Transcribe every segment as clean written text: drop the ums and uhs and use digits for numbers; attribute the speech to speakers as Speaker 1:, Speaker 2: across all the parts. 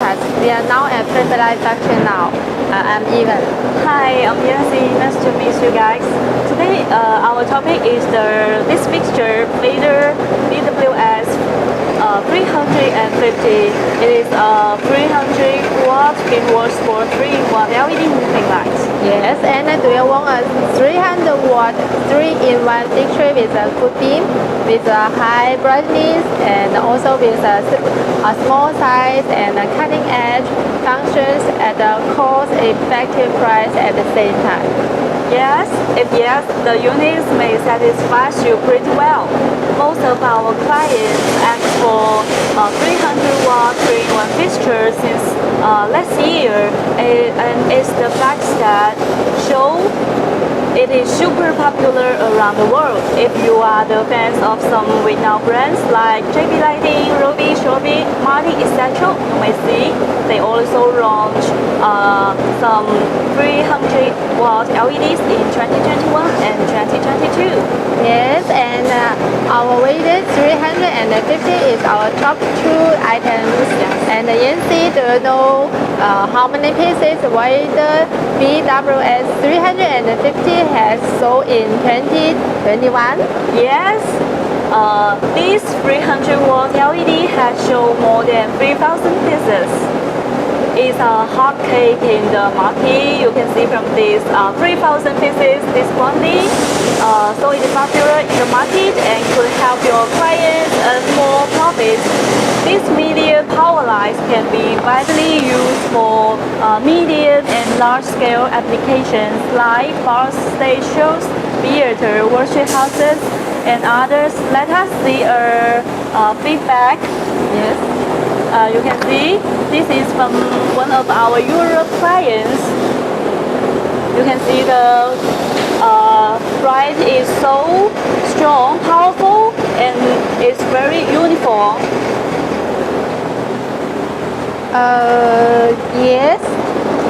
Speaker 1: broadcast. We are now at Fertilizer section now. I'm Evan.
Speaker 2: Hi, I'm Yancy. Nice to meet you guys. Today, our topic is this fixture Vader BWS 350. It is a 300 watt inverse for 3-in-1 LED moving lights.
Speaker 1: Yes, and do you want a 300 watt 3-in-1 fixture with a good beam, with a high brightness, and also with a small size and a cutting edge functions at a cost-effective price at the same time?
Speaker 2: Yes, if yes, the units may satisfy you pretty well. Most of our clients ask for 300 watt 3-in-1 fixture since last year, and it's the fact that show it is super popular around the world. If you are the fans of some renowned brands like JB Lighting, Robi, Shobi, Marty, etc., you may see they also launch some 300 watt LEDs in 2021 and 2022.
Speaker 1: Yes, and our weighted 350 is our top 2 items.
Speaker 2: Yes.
Speaker 1: And Yancy, do you know how many pieces weighted BWS 350 has sold in 2021?
Speaker 2: Yes. This 300 watt LED has sold more than 3,000 pieces. It's a hot cake in the market. You can see from this 3,000 pieces this quantity. So it is popular in the market and could help your clients earn more profits. This medium power lights can be widely used for medium and large scale applications like bar stations, theater, worship houses, and others. Let us see a feedback. Yes. You can see this is from one of our Europe clients. You can see the bright is so strong, powerful, and it's very uniform.
Speaker 1: Yes,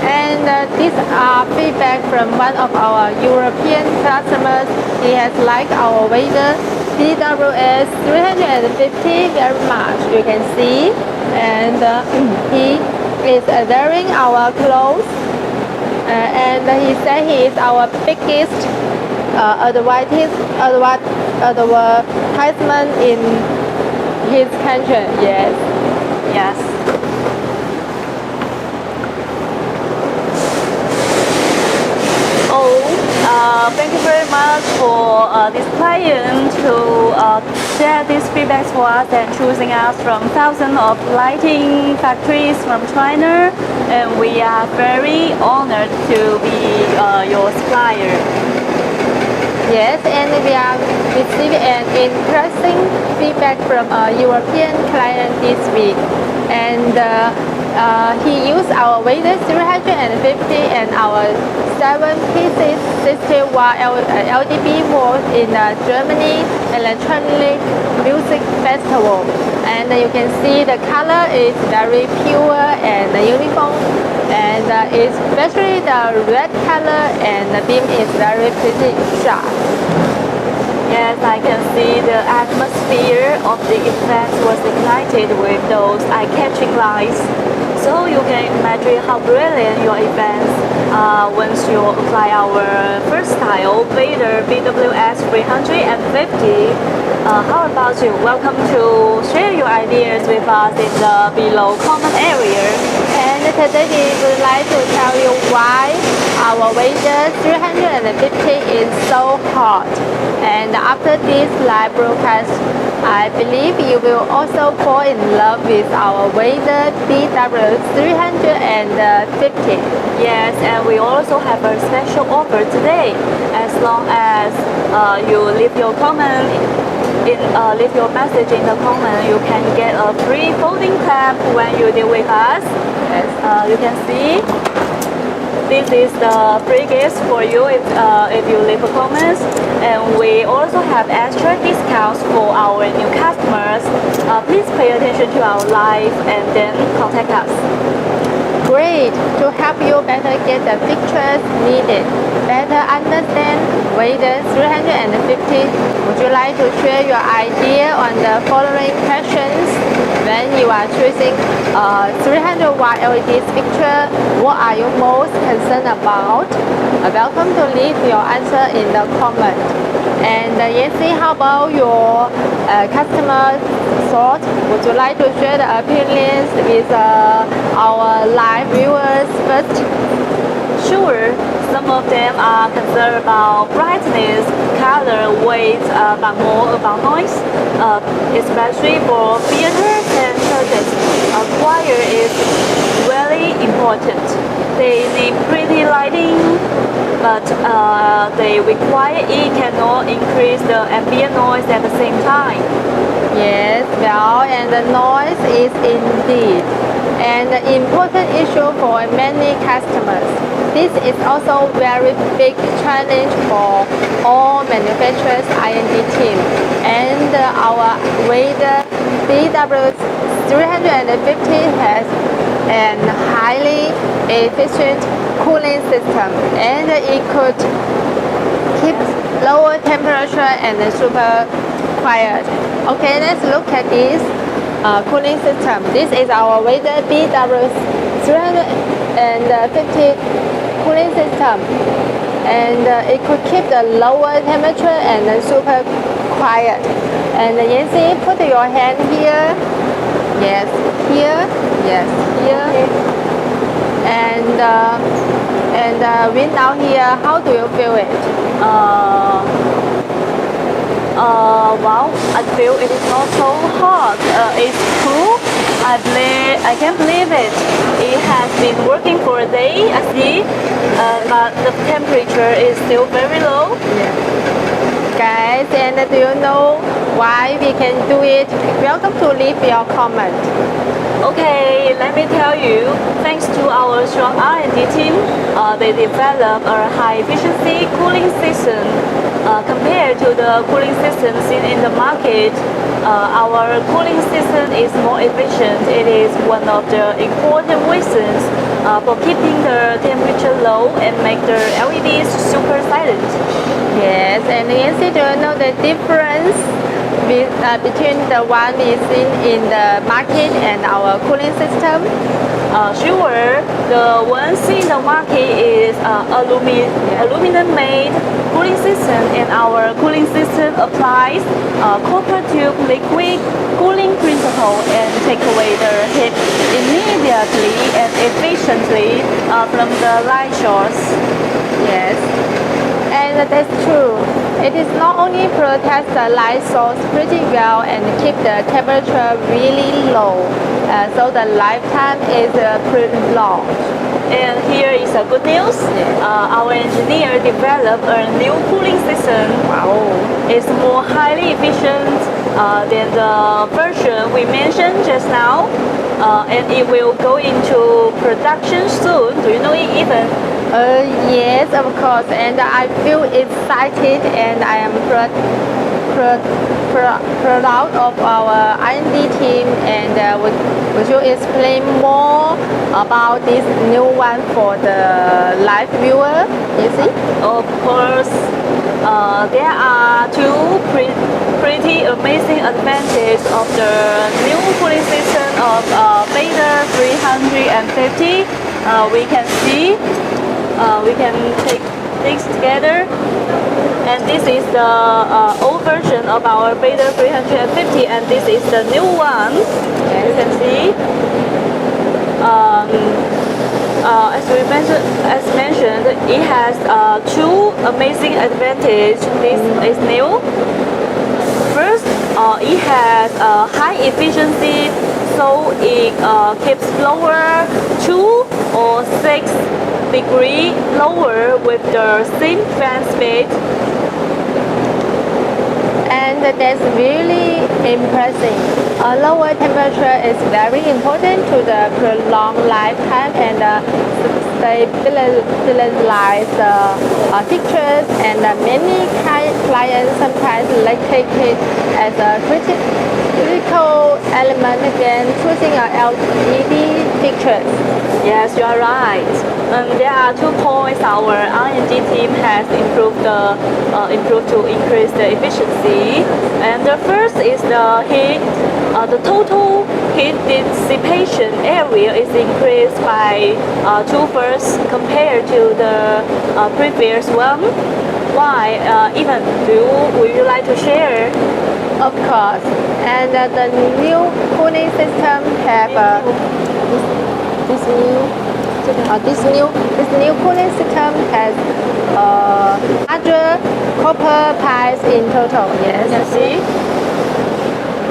Speaker 1: and these are feedback from one of our European customers. He has liked our Vader BWS 350 very much. You can see, and he is wearing our clothes, and he said he is our biggest advertisement in his country. Yes.
Speaker 2: Yes. Thank you very much for this client to share these feedbacks for us and choosing us from thousands of lighting factories from China, and we are very honored to be your supplier.
Speaker 1: Yes, and we are receiving an interesting feedback from a European client this week, and he used our Vader 350 and our 7 pieces 60 watt LDB board in the Germany Electronic Music Festival, and you can see the color is very pure and uniform, and especially the red color, and the beam is very pretty sharp.
Speaker 2: Yes, I can see the atmosphere of the event was ignited with those eye-catching lights. So you can imagine how brilliant your events once you apply our first style Vader BWS 350. How about you? Welcome to share your ideas with us in the below comment area.
Speaker 1: And today we would like to tell you why our Vader 350 is so hot. And after this live broadcast, I believe you will also fall in love with our Vader BWS 350.
Speaker 2: Yes, and we also have a special offer today. As long as you leave your comment, leave your message in the comment, you can get a free folding tab when you deal with us. Yes. You can see this is the free gift for you if you leave a comment, and we also have extra discounts for our new customers. Please pay attention to our live and then contact us.
Speaker 1: Great! To help you better get the pictures needed, better understand Vader 350, would you like to share your idea on the following questions? when you are choosing a 300 watt LED picture, what are you most concerned about? Welcome to leave your answer in the comment. And Yancy, how about your customer thought? Would you like to share the opinions with our live viewers first?
Speaker 2: Sure, some of them are concerned about brightness, color, weight, but more about noise, especially for theaters and churches. Choir is very important. They need pretty lighting, but they require it cannot increase the ambient noise at the same time.
Speaker 1: Yes, well, and the noise is indeed an important issue for many customers. This is also a very big challenge for all manufacturers R&D team, and our Vader BW350 has an highly efficient cooling system, and it could keep lower temperature and super quiet. Okay, let's look at this cooling system. This is our Vader BW350 cooling system, and it could keep the lower temperature and super quiet. And Yancy, put your hand here. Yes, here. Yes, here. Okay. And wind down here. How do you feel it?
Speaker 2: Wow, I feel it is not so hot. It's cool. I can't believe it. It has been working for a day, I see, but the temperature is still very low.
Speaker 1: Yeah. Guys, and do you know why we can do it? Welcome to leave your comment.
Speaker 2: Okay, let me tell you. Thanks to our strong R&D team, they developed a high efficiency cooling system. Compared to the cooling system seen in the market, our cooling system is more efficient. It is one of the important reasons for keeping the temperature low and make the LEDs super silent.
Speaker 1: Yes, and Yancy, do you know the difference between the one we see in the market and our cooling system?
Speaker 2: Sure, the one seen in the market is aluminum made cooling system, and our cooling system applies copper tube liquid cooling principle and take away the heat immediately and efficiently from the light source.
Speaker 1: Yes, and that's true. It is not only protects the light source pretty well and keep the temperature really low, so the lifetime is pretty long.
Speaker 2: And here is a good news. Our engineer developed a new cooling system.
Speaker 1: Wow.
Speaker 2: It's more highly efficient than the version we mentioned just now, and it will go into production soon. Do you know it even?
Speaker 1: Yes, of course, and I feel excited, and I am proud of our R&D team. And would you explain more about this new one for the live viewer? You see?
Speaker 2: Of course, there are two pretty amazing advantages of the new cooling system of Vader 350. We can see. We can take things together, and this is the old version of our Vader 350, and this is the new one. You can see. As mentioned, it has two amazing advantages. This is new. First, it has high efficiency, so it keeps lower 2 or 6 degrees lower with the same fan speed.
Speaker 1: And that's really impressive. A lower temperature is very important to the prolonged lifetime and stabilize pictures, and many clients sometimes take it as a critical element when choosing a LED pictures.
Speaker 2: Yes, you are right. There are 2 points our R&D team has improved to increase the efficiency. And the first is the heat the total heat dissipation area is increased by 2/3 compared to the previous one. Why? Would you like to share?
Speaker 1: Of course. And the new cooling system have this new cooling system has larger copper pipes in total. Yes.
Speaker 2: You can see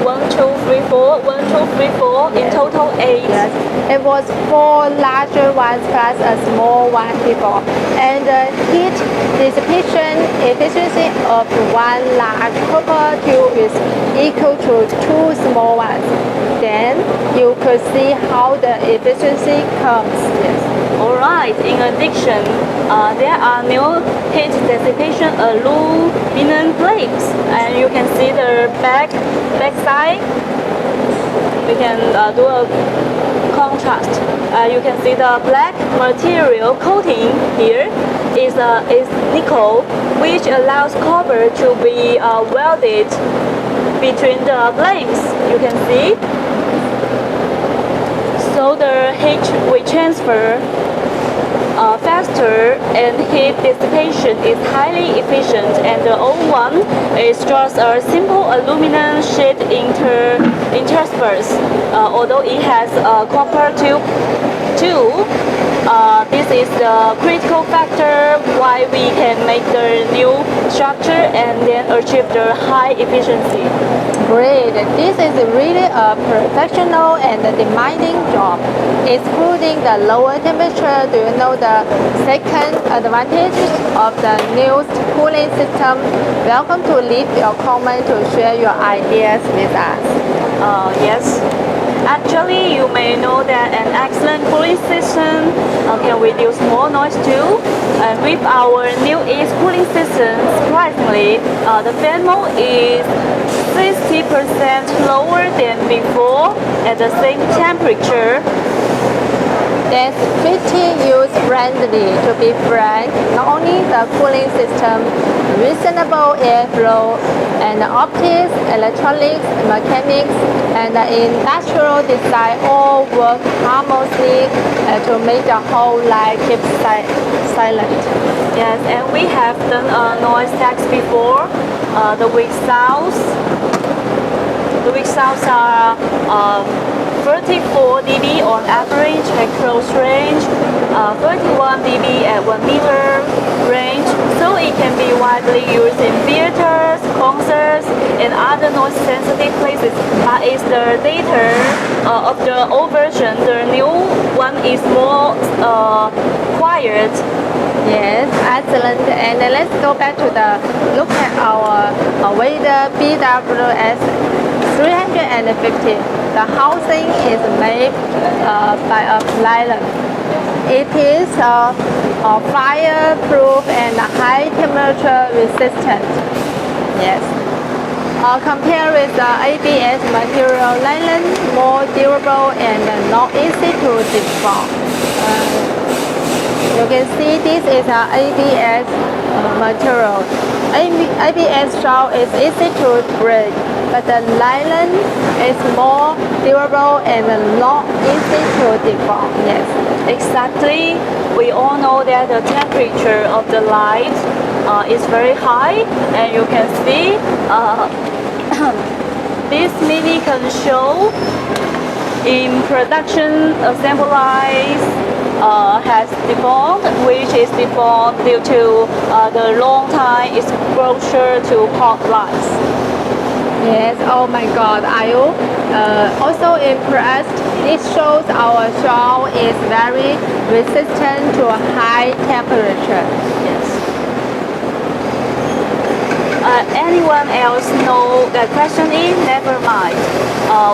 Speaker 2: 1, 2, 3, 4, 1, 2, 3, 4, in
Speaker 1: Yes.
Speaker 2: total 8.
Speaker 1: Yes, it was 4 larger ones plus a small one before. And the heat dissipation efficiency of one large copper tube is equal to 2 small ones. Then you could see how the efficiency comes. Yes.
Speaker 2: Alright, in addition, there are new heat dissipation aluminum plates, and you can see the back side. We can do a contrast. You can see the black material coating here is nickel, which allows copper to be welded between the flames. You can see. So the heat will transfer faster, and heat dissipation is highly efficient. And the old one is just a simple aluminum sheet interspersed. Although it has a copper tube too, this is the critical factor why we can make the new structure and then achieve the high efficiency.
Speaker 1: Great. This is really a professional and demanding job, excluding the lower temperature. Do you know the second advantage of the new cooling system? Welcome to leave your comment to share your ideas with us.
Speaker 2: Yes. Actually, you may know that an excellent cooling system can reduce more noise too. And with our new East cooling system, surprisingly, the fan mode is 60% lower than before at the same temperature.
Speaker 1: That's pretty user-friendly. To be frank, not only the cooling system, reasonable airflow, and optics, electronics, mechanics, and industrial design all work harmoniously to make the whole line keep silent.
Speaker 2: Yes, and we have done a noise test before. The weak sounds are 34 dB on average at close range, 31 dB at 1 meter range, so it can be widely used in theaters, concerts, and other noise-sensitive places. But it's the data of the old version. The new one is more quiet.
Speaker 1: Yes, excellent. And let's go back to look at our Vader BWS 350. The housing is made by a nylon. It is fireproof and high temperature resistant. Yes. Compared with the ABS material, nylon more durable and not easy to deform. You can see this is an ABS material. ABS shell is easy to break, but the nylon is more durable and not easy to deform. Yes,
Speaker 2: exactly. We all know that the temperature of the light is very high, and you can see this mini console in production assemblies has deformed, which is deformed due to the long time exposure to hot lights.
Speaker 1: Yes, oh my God, are you also impressed? This shows our shawl is very resistant to a high temperature.
Speaker 2: Yes. Anyone else know the question is? Never mind.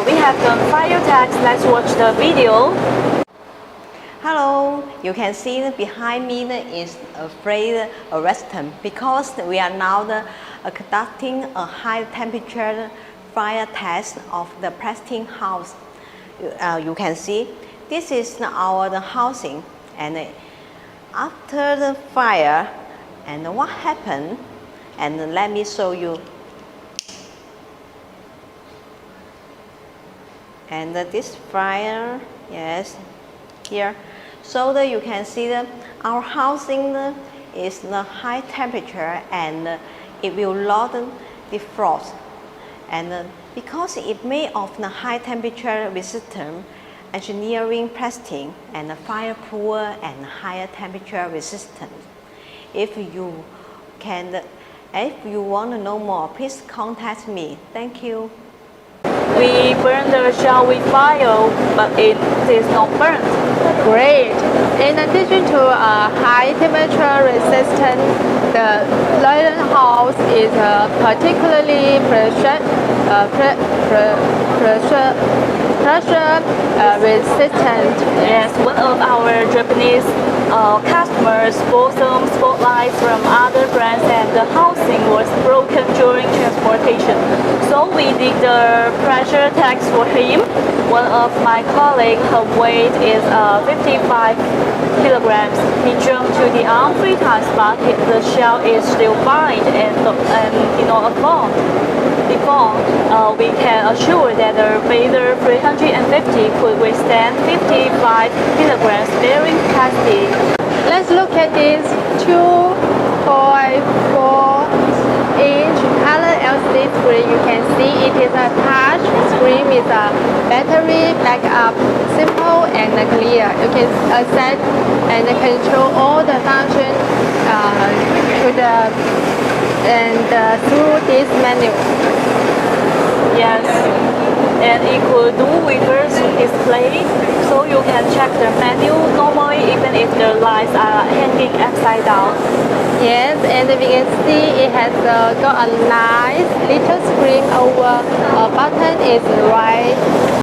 Speaker 2: We have done fire tags. Let's watch the video.
Speaker 3: Hello, you can see behind me is a flame arrestant because we are now conducting a high temperature fire test of the plastic house. You can see this is our housing, and after the fire and what happened, and let me show you. And this fryer, yes, here. So that you can see that our housing is the high temperature and it will not defrost. And because it made of the high temperature resistant engineering plastic and fireproof and higher temperature resistant. If you want to know more, please contact me. Thank you.
Speaker 2: We burn the shell with fire, but it is not burnt.
Speaker 1: Great. In addition to high temperature resistant, the Leyden house is particularly pressure resistant.
Speaker 2: Yes, one of our Japanese customers bought some spotlights from other brands and the housing was broken during transportation. So we did the pressure test for him. One of my colleagues, her weight is 55 kilograms. He jumped to the arm 3 times, but the shell is still fine and did not fall. We can assure that the Vader 350 could withstand 55 kilograms bearing capacity.
Speaker 1: Let's look at this 2.4-inch color LCD screen. You can see it is a touch screen with a battery backup, simple and clear. You can set and control all the functions through this menu.
Speaker 2: Yes, and it could do reverse display, so you can check the menu normally even if the lights are hanging upside down.
Speaker 1: Yes, and we can see it has got a nice little screen over a button is right